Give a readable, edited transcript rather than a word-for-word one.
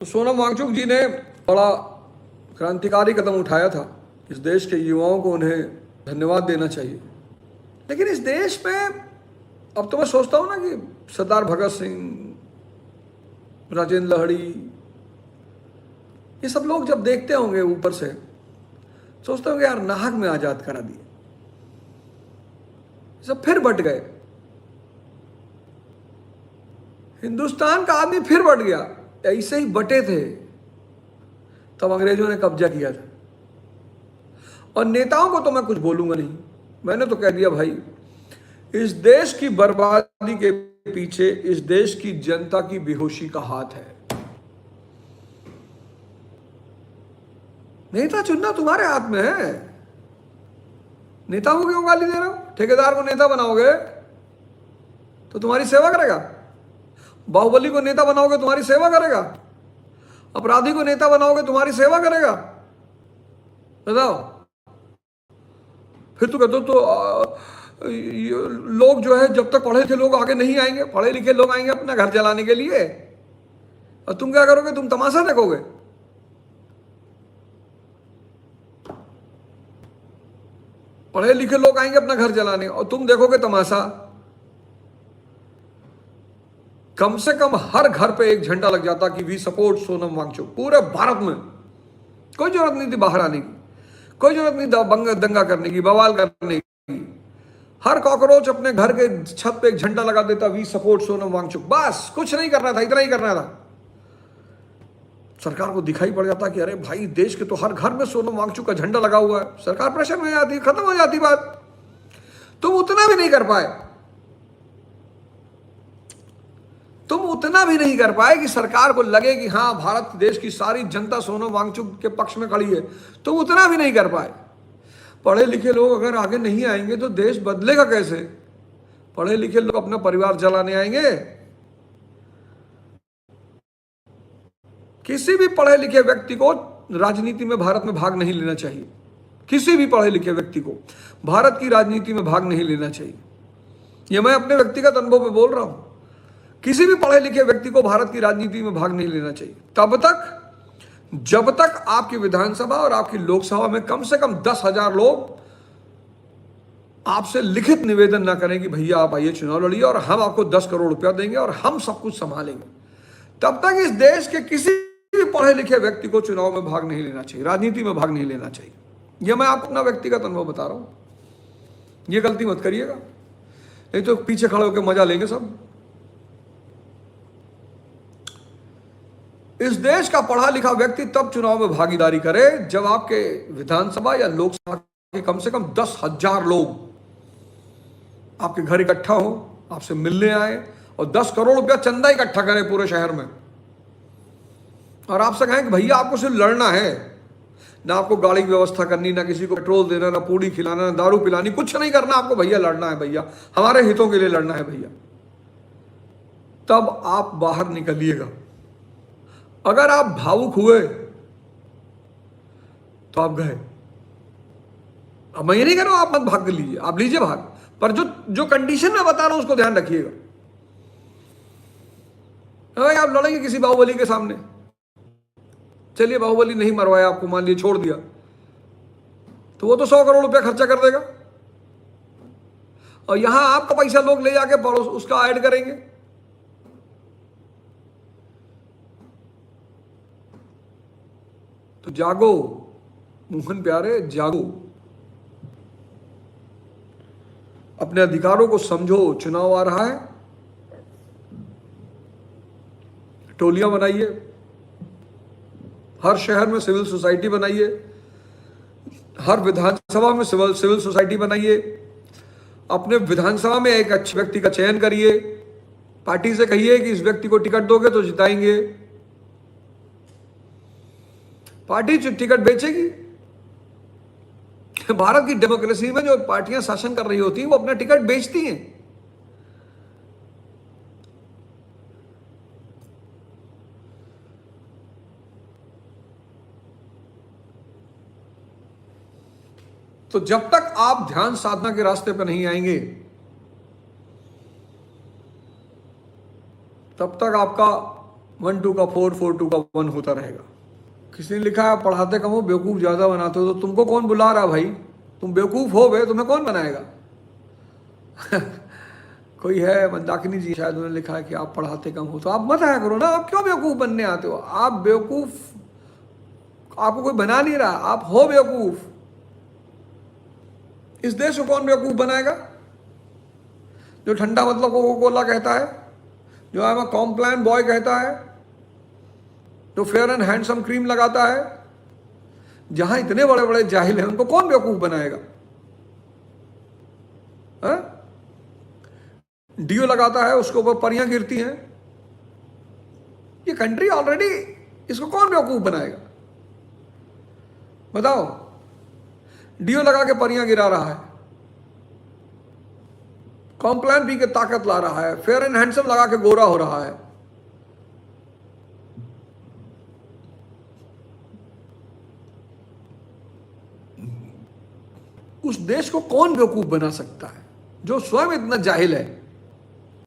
तो सोनम वांगचुक जी ने बड़ा क्रांतिकारी कदम उठाया था। इस देश के युवाओं को उन्हें धन्यवाद देना चाहिए। लेकिन इस देश में अब तो मैं सोचता हूँ ना कि सरदार भगत सिंह, राजेंद्र लहड़ी, ये सब लोग जब देखते होंगे ऊपर से सोचते होंगे यार नाहक में आजाद करा दिए, सब फिर बट गए, हिंदुस्तान का आदमी फिर बट गया। ऐसे ही बटे थे तब अंग्रेजों ने कब्जा किया था। और नेताओं को तो मैं कुछ बोलूंगा नहीं, मैंने तो कह दिया भाई इस देश की बर्बादी के पीछे इस देश की जनता की बेहोशी का हाथ है। नेता चुनना तुम्हारे हाथ में है। नेता को क्यों गाली दे रहे हो? ठेकेदार को नेता बनाओगे तो तुम्हारी सेवा करेगा? बाहुबली को नेता बनाओगे तुम्हारी सेवा करेगा? अपराधी को नेता बनाओगे तुम्हारी सेवा करेगा? बताओ। फिर तो कहते तो लोग जो है जब तक पढ़े लिखे लोग आगे नहीं आएंगे, पढ़े लिखे लोग आएंगे अपना घर चलाने के लिए, और तुम क्या करोगे? तुम तमाशा देखोगे। पढ़े लिखे लोग आएंगे अपना घर चलाने और तुम देखोगे तमाशा। कम से कम हर घर पे एक झंडा लग जाता कि वी सपोर्ट सोनम वांगचुक। पूरे भारत में कोई जरूरत नहीं थी बाहर आने की, कोई जरूरत नहीं दंगा करने की, बवाल करने की। हर कॉकरोच अपने घर के छत पे एक झंडा लगा देता, वी सपोर्ट सोनम वांगचुक। बस कुछ नहीं करना था, इतना ही करना था। सरकार को दिखाई पड़ जाता कि अरे भाई देश के तो हर घर में सोनम वांगचुक का झंडा लगा हुआ है। सरकार प्रेशर में जाती, खत्म हो जाती बात। तुम उतना भी नहीं कर पाए, तुम उतना भी नहीं कर पाए कि सरकार को लगे कि हाँ भारत देश की सारी जनता सोनम वांगचुक के पक्ष में खड़ी है। तुम उतना भी नहीं कर पाए। पढ़े लिखे लोग अगर आगे नहीं आएंगे तो देश बदलेगा कैसे? पढ़े लिखे लोग अपना परिवार चलाने आएंगे? किसी भी पढ़े लिखे व्यक्ति को राजनीति में भारत में भाग नहीं लेना चाहिए। किसी भी पढ़े लिखे व्यक्ति को भारत की राजनीति में भाग नहीं लेना चाहिए। यह मैं अपने व्यक्तिगत अनुभव में बोल रहा हूं। किसी भी पढ़े लिखे व्यक्ति को भारत की राजनीति में भाग नहीं लेना चाहिए तब तक जब तक आपकी विधानसभा और आपकी लोकसभा में कम से कम 10,000 लोग आपसे लिखित निवेदन ना करें कि भैया आप आइए चुनाव लड़िए और हम आपको 10 करोड़ रुपया देंगे और हम सब कुछ संभालेंगे। तब तक इस देश के किसी भी पढ़े लिखे व्यक्ति को चुनाव में भाग नहीं लेना चाहिए, राजनीति में भाग नहीं लेना चाहिए। यह मैं आपको अपना व्यक्तिगत अनुभव बता रहा हूं। यह गलती मत करिएगा, नहीं तो पीछे खड़े होकर मजा लेंगे सब। इस देश का पढ़ा लिखा व्यक्ति तब चुनाव में भागीदारी करे जब आपके विधानसभा या लोकसभा के कम से कम 10,000 लोग आपके घर इकट्ठा हो, आपसे मिलने आए और 10 करोड़ रुपया चंदा इकट्ठा करें पूरे शहर में और आपसे कहें कि भैया आपको सिर्फ लड़ना है, ना आपको गाड़ी की व्यवस्था करनी, ना किसी को पेट्रोल देना, ना पूड़ी खिलाना, ना दारू पिलानी, कुछ नहीं करना आपको। भैया लड़ना है, भैया हमारे हितों के लिए लड़ना है भैया, तब आप बाहर निकलिएगा। अगर आप भावुक हुए तो आप गए। अब मैं ये नहीं कह रहा हूं आप मत भाग लीजिए, आप लीजिए भाग, पर जो कंडीशन मैं बता रहा हूं उसको ध्यान रखिएगा। आप लड़ेंगे किसी बाहुबली के सामने, चलिए बाहुबली नहीं मरवाया आपको, मान लिया छोड़ दिया, तो वो तो 100 करोड़ रुपया खर्चा कर देगा और यहां आपका पैसा लोग ले जाके उसका ऐड करेंगे। तो जागो मोहन प्यारे, जागो, अपने अधिकारों को समझो। चुनाव आ रहा है, टोलियां बनाइए, हर शहर में सिविल सोसाइटी बनाइए, हर विधानसभा में सिविल सोसाइटी बनाइए। अपने विधानसभा में एक अच्छे व्यक्ति का चयन करिए, पार्टी से कहिए कि इस व्यक्ति को टिकट दोगे तो जिताएंगे। पार्टी टिकट बेचेगी। भारत की डेमोक्रेसी में जो पार्टियां शासन कर रही होती हैं वो अपना टिकट बेचती हैं। तो जब तक आप ध्यान साधना के रास्ते पर नहीं आएंगे तब तक आपका 1 2 का 4 4 2 का 1 होता रहेगा। किसी ने लिखा है पढ़ाते कम हो बेवकूफ़ ज़्यादा बनाते हो, तो तुमको कौन बुला रहा भाई? तुम बेवकूफ़ हो बे, तुम्हें कौन बनाएगा? कोई है मंदाकिनी जी शायद, उन्होंने लिखा है कि आप पढ़ाते कम हो, तो आप मत आया करो ना, आप क्यों बेवकूफ़ बनने आते हो? आप बेवकूफ़, आपको कोई बना नहीं रहा, आप हो बेवकूफ़। इस देश को कौन बेवकूफ़ बनाएगा? जो ठंडा मतलब कोका कोला कहता है, जो I am a Complan boy कहता है, जो फेयर एंड हैंडसम क्रीम लगाता है, जहां इतने बड़े बड़े जाहिल हैं, उनको कौन बेवकूफ़ बनाएगा? डीओ लगाता है, उसके ऊपर परियां गिरती हैं। ये कंट्री ऑलरेडी, इसको कौन बेवकूफ़ बनाएगा? बताओ। डीओ लगा के परियां गिरा रहा है, कॉम्प्लान पी के ताकत ला रहा है, फेयर एंड हैंडसम लगा के गोरा हो रहा है। उस देश को कौन बेवकूफ बना सकता है जो स्वयं इतना जाहिल है?